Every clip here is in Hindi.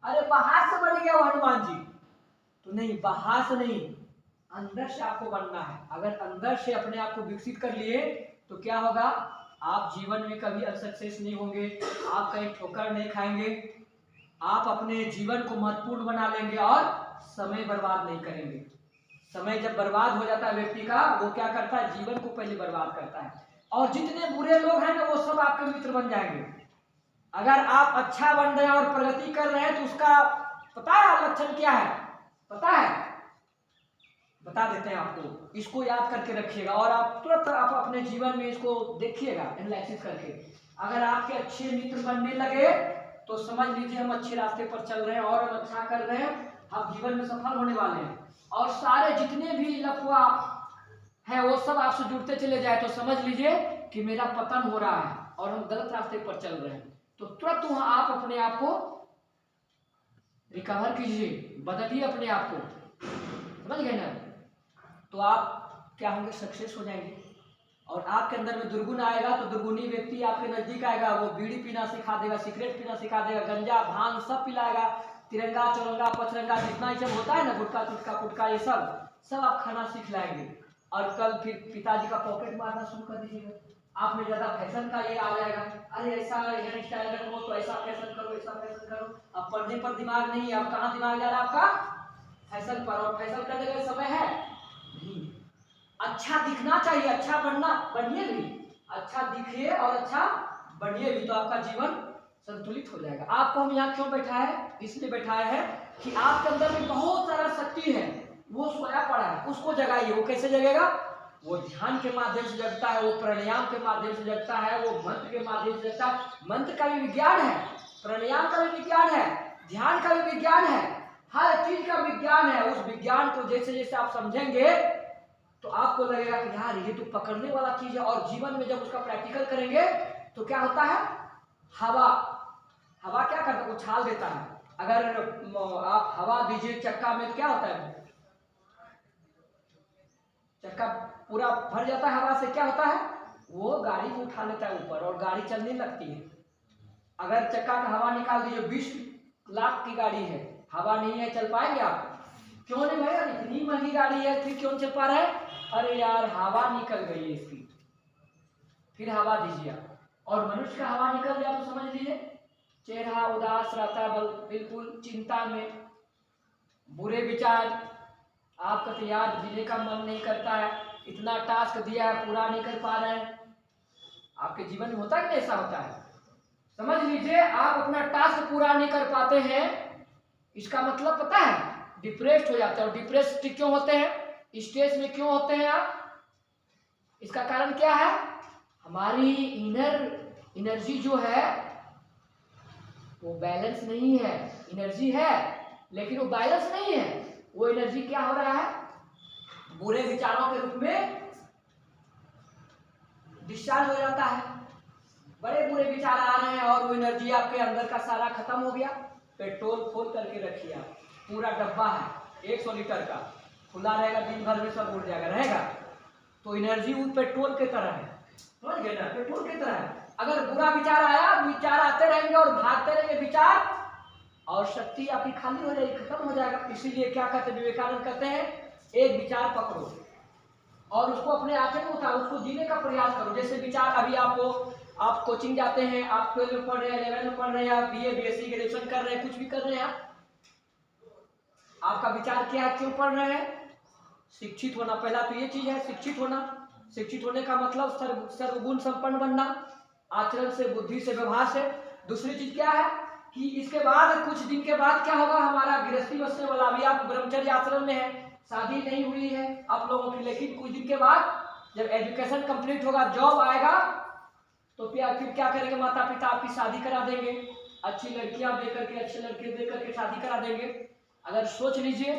अरे बाहर से बन गया वो हनुमान जी, तो नहीं, बाहर से नहीं, अंदर से आपको बनना है। अगर अंदर से अपने आप को विकसित कर लिए तो क्या होगा, आप जीवन में कभी अनसक्सेस नहीं होंगे, आप कहीं ठोकर नहीं खाएंगे, आप अपने जीवन को महत्वपूर्ण बना लेंगे और समय बर्बाद नहीं करेंगे। समय जब बर्बाद हो जाता है व्यक्ति का, वो क्या करता है, जीवन को पहले बर्बाद करता है। और जितने बुरे लोग हैं ना वो सब आपके मित्र बन जाएंगे। अगर आप अच्छा बन रहे हैं और प्रगति कर रहे हैं तो उसका पता है लक्षण क्या है, पता है, बता देते हैं आपको, इसको याद करके रखिएगा और आप तुरंत आप अपने जीवन में इसको देखिएगा एनालिसिस करके। अगर आपके अच्छे मित्र बनने लगे तो समझ लीजिए हम अच्छे रास्ते पर चल रहे हैं और हम अच्छा कर रहे हैं, आप जीवन में सफल होने वाले हैं। और सारे जितने भी लफुआ है वो सब आपसे जुड़ते चले जाए तो समझ लीजिए कि मेरा पतन हो रहा है और हम गलत रास्ते पर चल रहे हैं। तो तुरंत वहां आप अपने आप को रिकवर कीजिए, बदलिए अपने आप को, समझ गए ना, तो आप क्या होंगे, सक्सेस हो जाएंगे। और आपके अंदर में दुर्गुण आएगा तो दुर्गुणी व्यक्ति आपके नजदीक आएगा, वो बीड़ी पीना सिखा देगा, सिगरेट पीना सिखा देगा, गंजा भांग सब पिलाएगा, तिरंगा चौरंगा पचरंगा जितना ही सब होता है ना, गुटखा चुटका फुटका ये सब आप खाना सीख लाएंगे। और कल फिर पिताजी का पॉकेट मारना शुरू कर दीजिएगा, आप में ज्यादा फैशन का ये आ जाएगा, अरे ऐसा हेयर स्टाइल रखो तो ऐसा फैशन करो, ऐसा फैशन करो। अब पढ़ने पर दिमाग नहीं है, अब कहाँ दिमाग जा रहा है आपका, फैशन पर। और फैशन करने का समय है नहीं, अच्छा दिखना चाहिए, अच्छा बनना, बनिए भी, अच्छा दिखिए और अच्छा बनिए भी, तो आपका जीवन संतुलित हो जाएगा। आपको हम यहाँ क्यों बैठाया है, इसलिए बैठाया है कि आपके अंदर में बहुत सारा शक्ति है, वो सोया पड़ा है, उसको जगाइए। वो कैसे जगेगा, वो ध्यान के माध्यम से जगता है, वो प्राणायाम के माध्यम से जगता है, वो मंत्र के माध्यम से जगता है। मंत्र का भी विज्ञान है, प्राणायाम का भी विज्ञान है, ध्यान का भी विज्ञान है, हर चीज का विज्ञान है। उस विज्ञान को जैसे जैसे आप समझेंगे तो आपको लगेगा कि यार ये तो पकड़ने वाला चीज है। और जीवन में जब उसका प्रैक्टिकल करेंगे तो क्या होता है, हवा क्या करता है, उछाल देता है। अगर आप हवा दीजिए चक्का में तो क्या होता है, चक्का पूरा भर जाता है हवा से, क्या होता है, वो गाड़ी को उठा लेता है ऊपर और गाड़ी चलने लगती है। अगर चक्का का हवा निकाल दीजिए, 20 लाख की गाड़ी है, हवा नहीं है, चल पाएंगे आप, क्यों नहीं भाई, इतनी महंगी गाड़ी है फिर क्यों चल पा रहा है, अरे यार हवा निकल गई है इसकी, फिर हवा दीजिए। और मनुष्य का हवा निकल गया तो समझ लीजिए चेहरा उदास रहता है, बिल्कुल चिंता में, बुरे विचार, आपका तो यार जीने का मन नहीं करता है, इतना टास्क दिया है पूरा नहीं कर पा रहे हैं। आपके जीवन में होता है कि ऐसा होता है, समझ लीजिए आप अपना टास्क पूरा नहीं कर पाते हैं, इसका मतलब पता है, डिप्रेस्ड हो जाते हैं। और डिप्रेस्ड क्यों होते हैं, स्ट्रेस में क्यों होते हैं आप, इसका कारण क्या है, हमारी इनर एनर्जी जो है वो बैलेंस नहीं है। एनर्जी है लेकिन वो बैलेंस नहीं है, वो एनर्जी क्या हो रहा है, बुरे विचारों के रूप में डिस्चार्ज हो जाता है, बड़े बुरे विचार आ रहे हैं और वो एनर्जी आपके अंदर का सारा खत्म हो गया। पेट्रोल फुल करके रखिए आप, पूरा डब्बा है 100 लीटर का, खुला रहेगा, दिन भर में सब उड़ जाएगा, रहेगा। तो एनर्जी उस पेट्रोल के तरह है, समझ गए ना, पेट्रोल की तरह है। अगर बुरा विचार आया, विचार आते रहेंगे और भागते रहेंगे विचार, और शक्ति आपकी खाली हो जाएगी, खत्म हो जाएगा। इसीलिए क्या कहते हैं, विवेकानंद कहते हैं, एक विचार पकड़ो और उसको अपने आंखें में उतारो, उसको जीने का प्रयास करो। जैसे विचार अभी आप कोचिंग जाते हैं, आप 12 में पढ़ रहे हैं, 11 में पढ़ रहे हैं, आप BA BSc ग्रेजुएशन कर रहे हैं, कुछ भी कर रहे हैं आपका विचार क्या है, क्यों पढ़ रहे हैं, शिक्षित होना। पहला तो ये चीज है, शिक्षित होना। शिक्षित होने का मतलब सर्वगुण संपन्न बनना, आचरण से, बुद्धि से, व्यवहार से। दूसरी चीज क्या है कि इसके बाद कुछ दिन के बाद क्या होगा, हमारा गृहस्थी बसने वाला, अभी आप ब्रह्मचर्य आश्रम में है, शादी नहीं हुई है आप लोगों की, लेकिन कुछ दिन के बाद जब एजुकेशन कंप्लीट होगा, जॉब आएगा, तो फिर क्या करेंगे, माता पिता आपकी शादी करा देंगे, अच्छी लड़कियां देकर के, अच्छे लड़के देकर के शादी करा देंगे। अगर सोच लीजिए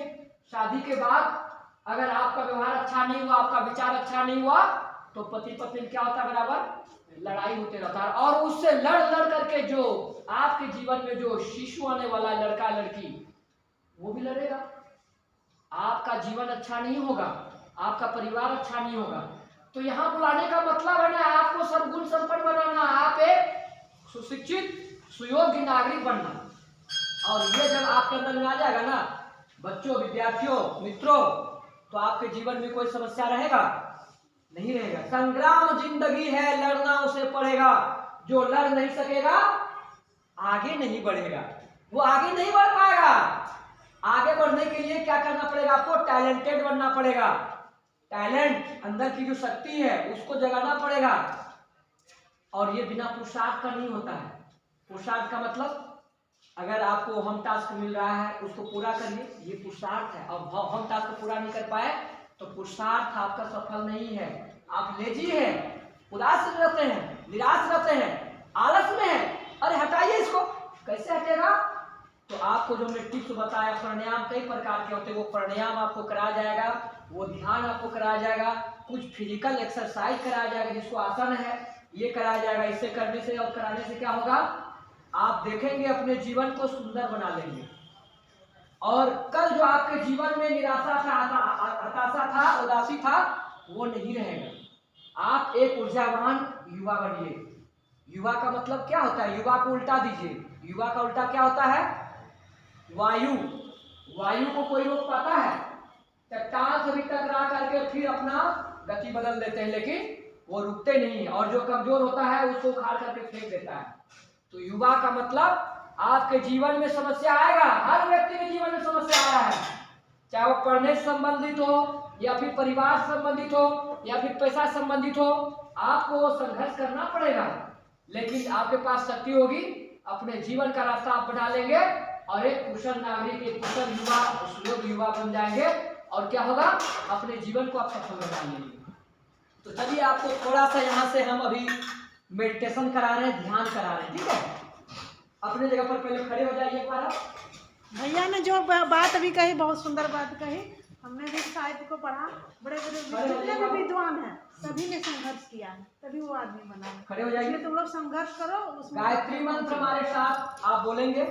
शादी के बाद अगर आपका व्यवहार अच्छा नहीं हुआ, आपका विचार अच्छा नहीं हुआ, तो पति पत्नी क्या होता है, बराबर लड़ाई होते रहता है। और उससे लड़ करके जो आपके जीवन में जो शिशु आने वाला लड़का लड़की, वो भी लड़ेगा, आपका जीवन अच्छा नहीं होगा, आपका परिवार अच्छा नहीं होगा। तो यहाँ बुलाने का मतलब है ना, आपको सर्वगुण संपन्न बनाना, आप एक सुशिक्षित सुयोग्य नागरिक बनना। और ये जब आपके अंदर में आ जाएगा ना बच्चों, विद्यार्थियों, मित्रों, तो आपके जीवन में कोई समस्या रहेगा नहीं रहेगा। संग्राम जिंदगी है, लड़ना उसे पड़ेगा, जो लड़ नहीं सकेगा आगे नहीं बढ़ेगा, वो आगे नहीं बढ़ पाएगा। आगे बढ़ने के लिए क्या करना पड़ेगा आपको? टैलेंटेड बनना पड़ेगा। टैलेंट, अंदर की जो शक्ति है उसको जगाना पड़ेगा। और ये बिना पुरुषार्थ का नहीं होता है। पुरुषार्थ का मतलब अगर आपको हम टास्क मिल रहा है उसको पूरा करिए, ये पुरुषार्थ है। और हम टास्क पूरा नहीं कर पाए तो पुरुषार्थ आपका सफल नहीं है। आप लेजी हैं, उदास रहते हैं, निराश रहते हैं, आलस में हैं, अरे हटाइए इसको। कैसे हटेगा? तो आपको जो हमने टिप्स बताया, प्राणायाम कई प्रकार के होते हैं, वो प्राणायाम आपको कराया जाएगा, वो ध्यान आपको कराया जाएगा, कुछ फिजिकल एक्सरसाइज कराया जाएगा, जिसको आसन है ये कराया जाएगा। इसे करने से और कराने से क्या होगा? आप देखेंगे अपने जीवन को सुंदर बना लेंगे। और कल जो आपके जीवन में निराशा था, हताशा था, उदासी था, वो नहीं रहेगा। आप एक ऊर्जावान युवा बनिए। युवा का मतलब क्या होता है? युवा को उल्टा दीजिए। युवा का उल्टा क्या होता है? वायु। वायु को कोई रोक पाता है? चट्टान से भी टकरा करके फिर अपना गति बदल देते हैं, लेकिन वो रुकते नहीं। और जो कमजोर होता है उसको उखाड़ करके फेंक देता है। तो युवा का मतलब आपके जीवन में समस्या आएगा। हर व्यक्ति के जीवन में समस्या आ रहा है, चाहे वो पढ़ने से संबंधित हो या फिर परिवार से संबंधित हो या फिर पैसा संबंधित हो। आपको संघर्ष करना पड़ेगा, लेकिन आपके पास शक्ति होगी, अपने जीवन का रास्ता आप बना लेंगे और एक कुशल नागरिक, एक कुशल युवा, सुयोग्य युवा बन जाएंगे। और क्या होगा? अपने जीवन को आप सफल बना लेंगे। तो चलिए आपको थोड़ा सा यहाँ से हम अभी मेडिटेशन करा रहे हैं, ध्यान करा रहे हैं, ठीक है? अपने जगह पर पहले खड़े हो जाइए एक बार। भैया ने जो बात अभी कही, बहुत सुंदर बात कही। हमने भी साहित्य को पढ़ा, बड़े बड़े जितने भी विद्वान हैं सभी ने संघर्ष किया है, तभी वो आदमी बना है। खड़े हो जाइए। तुम लोग संघर्ष करो। उसमें गायत्री मंत्र हमारे साथ आप बोलेंगे।